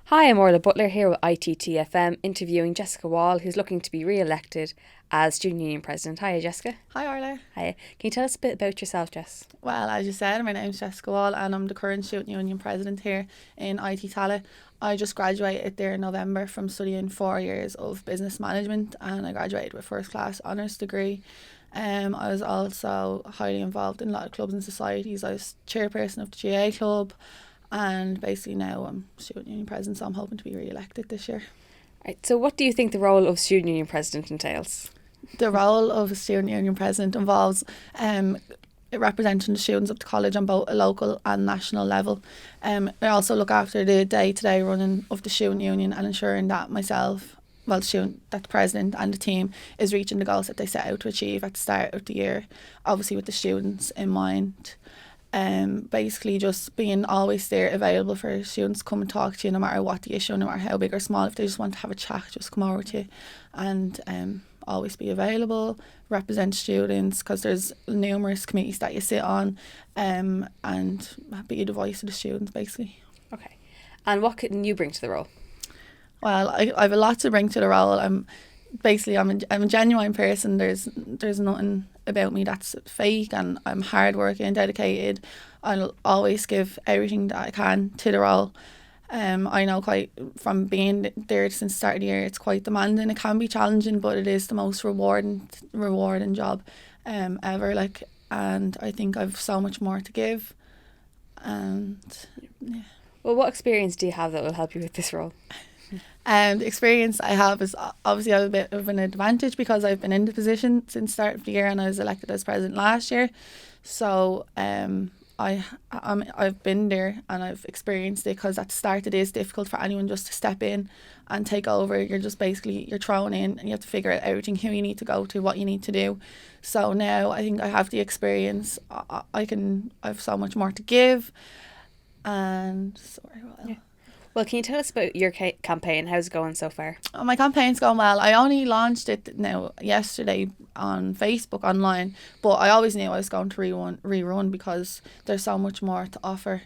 Hi, I'm Orla Butler here with ITTFM interviewing Jessica Wall, who's looking to be re-elected as Student Union President. Hiya, Jessica. Hi Orla. Hiya. Can you tell us a bit about yourself, Jess? Well, as you said, my name's Jessica Wall and I'm the current Student Union President here in ITTALA. I just graduated there in November from studying 4 years of business management, and I graduated with first class honours degree. I was also highly involved in a lot of clubs and societies. I was chairperson of the GA club, and basically now I'm Student Union President, so I'm hoping to be re-elected this year. Right, so what do you think the role of Student Union President entails? The role of a Student Union President involves representing the students of the college on both a local and national level. I also look after the day-to-day running of the Student Union and ensuring that that the president and the team is reaching the goals that they set out to achieve at the start of the year, obviously with the students in mind. Basically just being always there available for students to come and talk to you no matter what the issue, no matter how big or small. If they just want to have a chat, just come over to you, and always be available, represent students, because there's numerous committees that you sit on, and be the voice of the students basically. Okay. And what can you bring to the role? Well, I have a lot to bring to the role. I'm a genuine person. There's nothing about me that's fake, and I'm hardworking and dedicated. I'll always give everything that I can to the role. I know quite from being there since the start of the year, it's quite demanding. It can be challenging, but it is the most rewarding job ever. And I think I've so much more to give. And yeah. Well, what experience do you have that will help you with this role? The experience I have is obviously I have a bit of an advantage because I've been in the position since the start of the year, and I was elected as president last year. So I've been there and I've experienced it, because at the start it is difficult for anyone just to step in and take over. You're thrown in and you have to figure out everything, who you need to go to, what you need to do. So now I think I have the experience. I have so much more to give. And Yeah. Well, can you tell us about your campaign? How's it going so far? My campaign's going well. I only launched it now yesterday on Facebook online, but I always knew I was going to rerun because there's so much more to offer.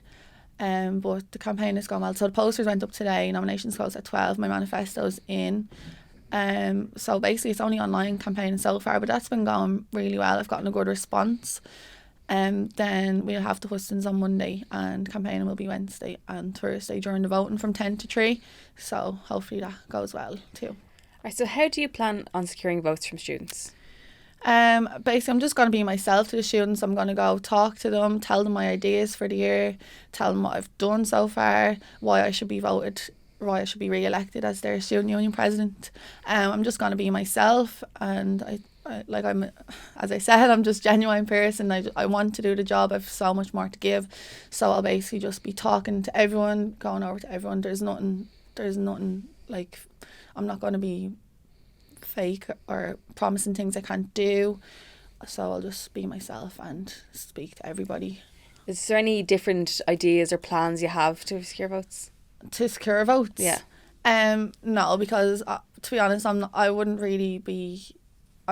But the campaign is going well. So the posters went up today. Nominations close at 12. My manifesto's in. So basically it's only online campaign so far, but that's been going really well. I've gotten a good response. Then we'll have the hustings on Monday, and campaigning will be Wednesday and Thursday during the voting from 10 to 3. So hopefully that goes well too. Right, so how do you plan on securing votes from students? Basically I'm just going to be myself to the students. I'm going to go talk to them, tell them my ideas for the year, tell them what I've done so far, why I should be re-elected as their Student Union President. I'm just going to be myself, and as I said, I'm just a genuine person. I want to do the job. I have so much more to give. So I'll basically just be talking to everyone, going over to everyone. There's nothing like, I'm not going to be fake or promising things I can't do. So I'll just be myself and speak to everybody. Is there any different ideas or plans you have to secure votes? To secure votes? Yeah. No, because to be honest, I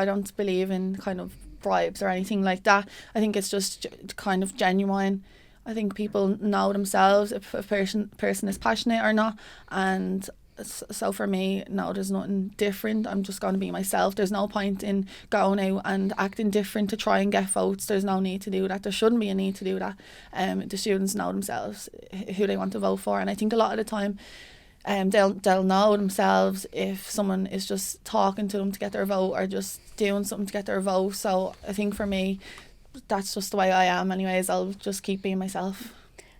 don't believe in kind of bribes or anything like that. I think it's just kind of genuine. I think people know themselves if a person is passionate or not. And so for me, no, there's nothing different. I'm just going to be myself. There's no point in going out and acting different to try and get votes. There's no need to do that. There shouldn't be a need to do that. The students know themselves who they want to vote for. And I think a lot of the time, they'll know themselves if someone is just talking to them to get their vote or just doing something to get their vote. So I think for me, that's just the way I am anyways. I'll just keep being myself.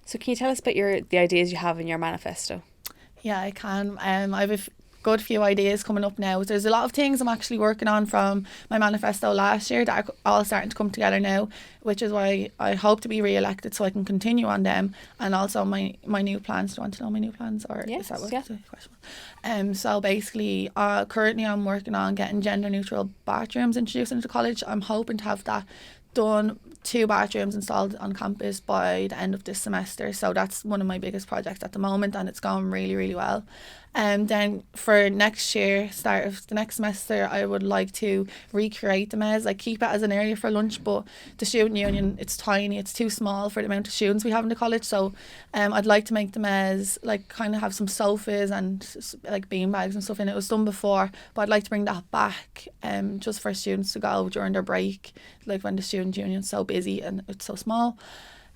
So can you tell us about the ideas you have in your manifesto? Yeah, I can. I have a good few ideas coming up now. There's a lot of things I'm actually working on from my manifesto last year that are all starting to come together now, which is why I hope to be re-elected so I can continue on them. And also my new plans. Do you want to know my new plans, or yes, is that what yeah. the question? So basically, currently I'm working on getting gender neutral bathrooms introduced into college. I'm hoping to have that done 2 bathrooms installed on campus by the end of this semester. So that's one of my biggest projects at the moment, and it's going really, really well. And then for next year, start of the next semester, I would like to recreate the mez, like keep it as an area for lunch, but the student union, it's tiny, it's too small for the amount of students we have in the college. So I'd like to make the mez like kind of have some sofas and like bean bags and stuff in it. It was done before, but I'd like to bring that back just for students to go during their break, like when the student union's so busy and it's so small.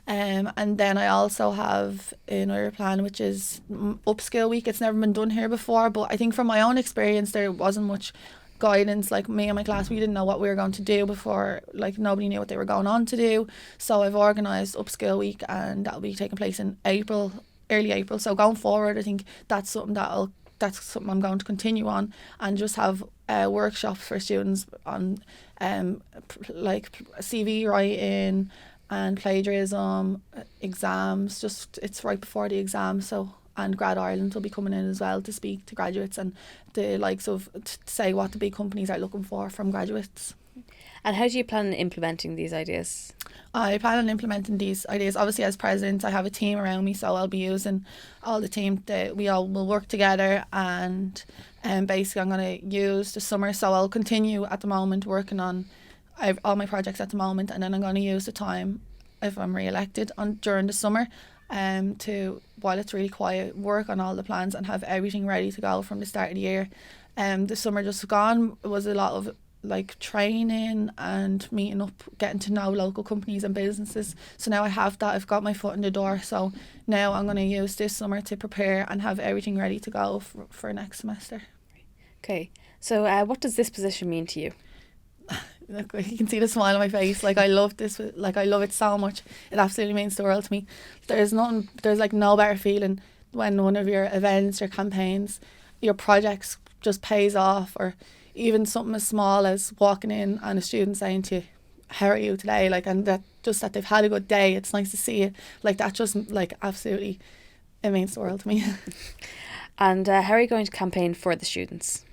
And then I also have another plan, which is upskill week. It's never been done here before, but I think from my own experience there wasn't much guidance. Like me and my class, we didn't know what we were going to do before, like nobody knew what they were going on to do. So I've organised upskill week, and that'll be taking place in April, early April. So going forward, I think that's something I'm going to continue on, and just have workshops for students on like CV writing and plagiarism, exams. Just it's right before the exam, so, and Grad Ireland will be coming in as well to speak to graduates and the likes of to say what the big companies are looking for from graduates. And how do you plan on implementing these ideas? I plan on implementing these ideas. Obviously, as president, I have a team around me, so I'll be using all the team that we all will work together, and basically I'm going to use the summer. So I'll continue at the moment working on all my projects at the moment, and then I'm going to use the time, if I'm re-elected, during the summer to, while it's really quiet, work on all the plans and have everything ready to go from the start of the year. The summer just gone was a lot of like training and meeting up, getting to know local companies and businesses. So now I have that, I've got my foot in the door. So now I'm going to use this summer to prepare and have everything ready to go for next semester. Okay, so what does this position mean to you? Look, you can see the smile on my face. Like I love this, like I love it so much. It absolutely means the world to me. There's like no better feeling when one of your events, your campaigns, your projects just pays off, or even something as small as walking in and a student saying to you, "How are you today?" Like, and that they've had a good day. It's nice to see it. Like that just like absolutely, it means the world to me. And how are you going to campaign for the students?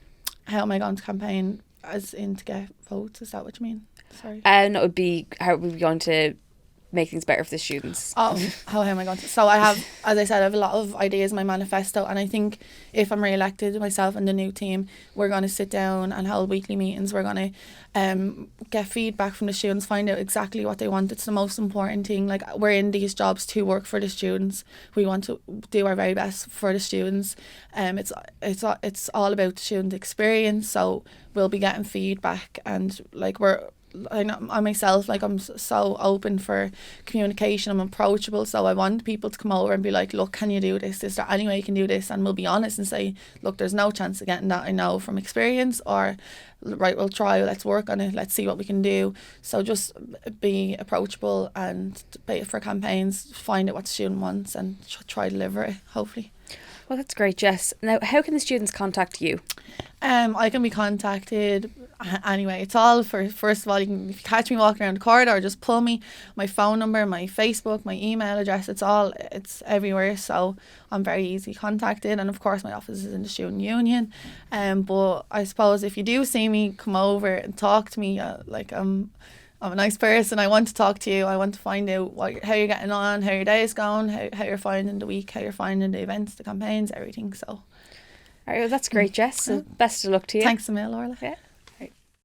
How am I going to campaign? As in to get votes, is that what you mean? Sorry. No, it would be how are we going to make things better for the students? Oh, how am I going to? So I have, as I said, I have a lot of ideas in my manifesto, and I think if I'm re-elected, myself and the new team, we're going to sit down and hold weekly meetings. We're going to get feedback from the students, find out exactly what they want. It's the most important thing. Like, we're in these jobs to work for the students. We want to do our very best for the students. It's all about the student experience. So we'll be getting feedback, and like I myself, like I'm so open for communication. I'm approachable, so I want people to come over and be like, "Look, can you do this? Is there any way you can do this?" And we'll be honest and say, "Look, there's no chance of getting that, I know from experience," or "Right, we'll try, let's work on it, let's see what we can do." So just be approachable and for campaigns, find out what the student wants and try to deliver it, hopefully. Well, that's great, Jess. Now, how can the students contact you? I can be contacted anyway. It's all first of all, if you catch me walking around the corridor, just pull me. My phone number, my Facebook, my email address, it's everywhere. So I'm very easy contacted, and of course my office is in the student union. But I suppose if you do see me, come over and talk to me. I'm a nice person. I want to talk to you. I want to find out how you're getting on, how your day is going, how you're finding the week, how you're finding the events, the campaigns, everything. So, All right, well, that's great, Jess. So best of luck to you. Thanks a mil, Orla. Yeah.